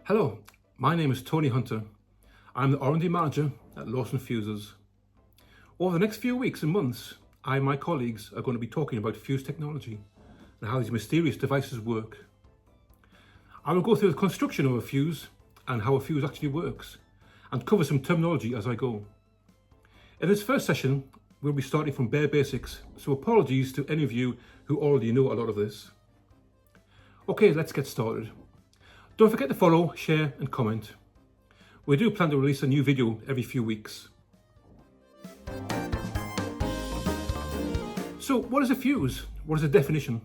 Hello, my name is Tony Hunter. I'm the R&D Manager at Lawson Fuses. Over the next few weeks and months, I and my colleagues are going to be talking about fuse technology and how these mysterious devices work. I will go through the construction of a fuse and how a fuse actually works, and cover some terminology as I go. In this first session, we'll be starting from bare basics, so apologies to any of you who already know a lot of this. Okay, let's get started. Don't forget to follow, share and comment. We do plan to release a new video every few weeks. So what is a fuse? What is the definition?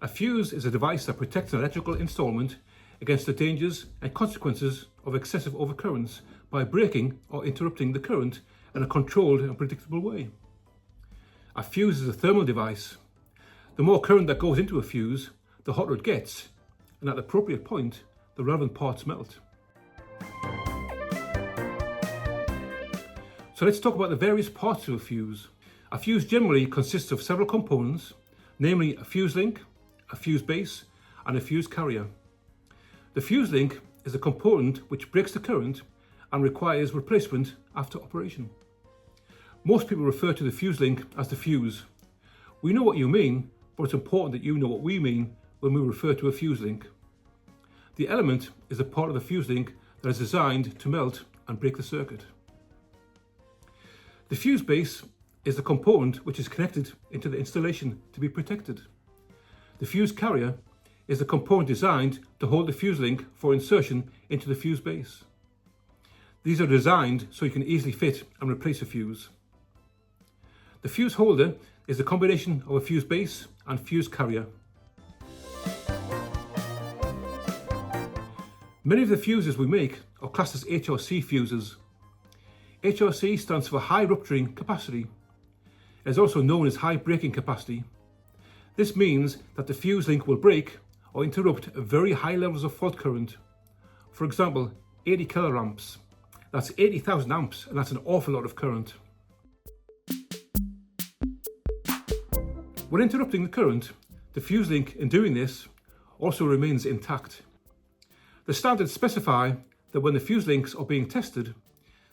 A fuse is a device that protects an electrical installment against the dangers and consequences of excessive overcurrents by breaking or interrupting the current in a controlled and predictable way. A fuse is a thermal device. The more current that goes into a fuse, the hotter it gets, and at the appropriate point, the relevant parts melt. So let's talk about the various parts of a fuse. A fuse generally consists of several components, namely a fuse link, a fuse base, and a fuse carrier. The fuse link is a component which breaks the current and requires replacement after operation. Most people refer to the fuse link as the fuse. We know what you mean, but it's important that you know what we mean when we refer to a fuse link. The element is a part of the fuse link that is designed to melt and break the circuit. The fuse base is the component which is connected into the installation to be protected. The fuse carrier is the component designed to hold the fuse link for insertion into the fuse base. These are designed so you can easily fit and replace a fuse. The fuse holder is the combination of a fuse base and fuse carrier. Many of the fuses we make are classed as HRC fuses. HRC stands for high rupturing capacity. It is also known as high breaking capacity. This means that the fuse link will break or interrupt very high levels of fault current. For example, 80 kiloamps. That's 80,000 amps, and that's an awful lot of current. When interrupting the current, the fuse link in doing this also remains intact. The standards specify that when the fuse links are being tested,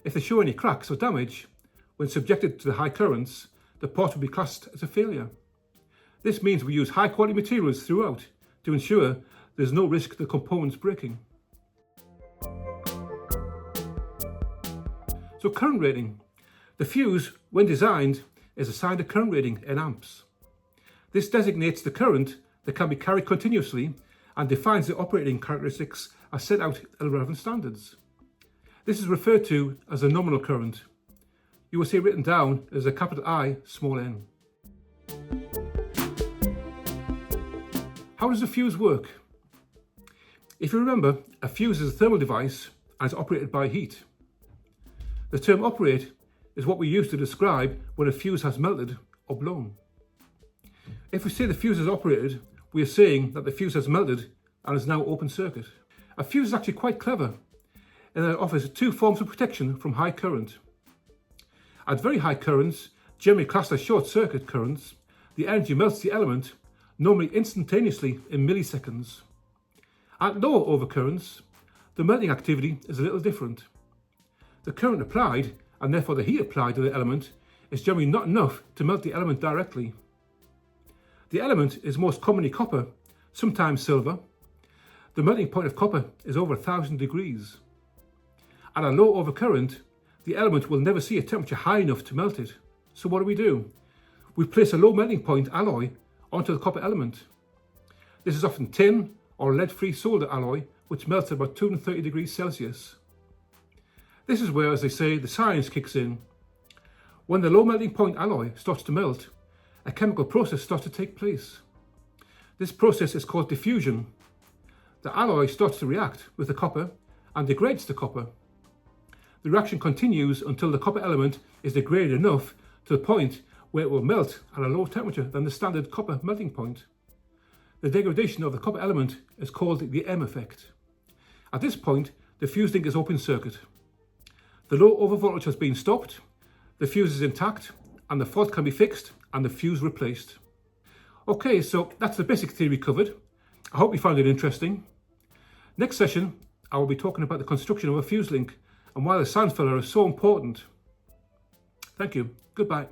if they show any cracks or damage, when subjected to the high currents, the part will be classed as a failure. This means we use high quality materials throughout to ensure there's no risk of the components breaking. So current rating. The fuse, when designed, is assigned a current rating in amps. This designates the current that can be carried continuously and defines the operating characteristics as set out in the relevant standards. This is referred to as a nominal current. You will see it written down as a capital I, small n. How does a fuse work? If you remember, a fuse is a thermal device and is operated by heat. The term operate is what we use to describe when a fuse has melted or blown. If we say the fuse is operated, we are saying that the fuse has melted and is now open circuit. A fuse is actually quite clever in that it offers two forms of protection from high current. At very high currents, generally classed as short circuit currents, the energy melts the element, normally instantaneously in milliseconds. At lower overcurrents, the melting activity is a little different. The current applied, and therefore the heat applied to the element, is generally not enough to melt the element directly. The element is most commonly copper, sometimes silver. The melting point of copper is over 1,000 degrees. At a low overcurrent, the element will never see a temperature high enough to melt it. So what do? We place a low melting point alloy onto the copper element. This is often tin or lead-free solder alloy, which melts at about 230 degrees Celsius. This is where, as they say, the science kicks in. When the low melting point alloy starts to melt, a chemical process starts to take place. This process is called diffusion. The alloy starts to react with the copper and degrades the copper. The reaction continues until the copper element is degraded enough to the point where it will melt at a lower temperature than the standard copper melting point. The degradation of the copper element is called the M effect. At this point, the fuse link is open circuit. The low overvoltage has been stopped, the fuse is intact, and the fault can be fixed and the fuse replaced. Okay, so that's the basic theory covered. I hope you found it interesting. Next session, I will be talking about the construction of a fuse link and why the sand filler is so important. Thank you. Goodbye.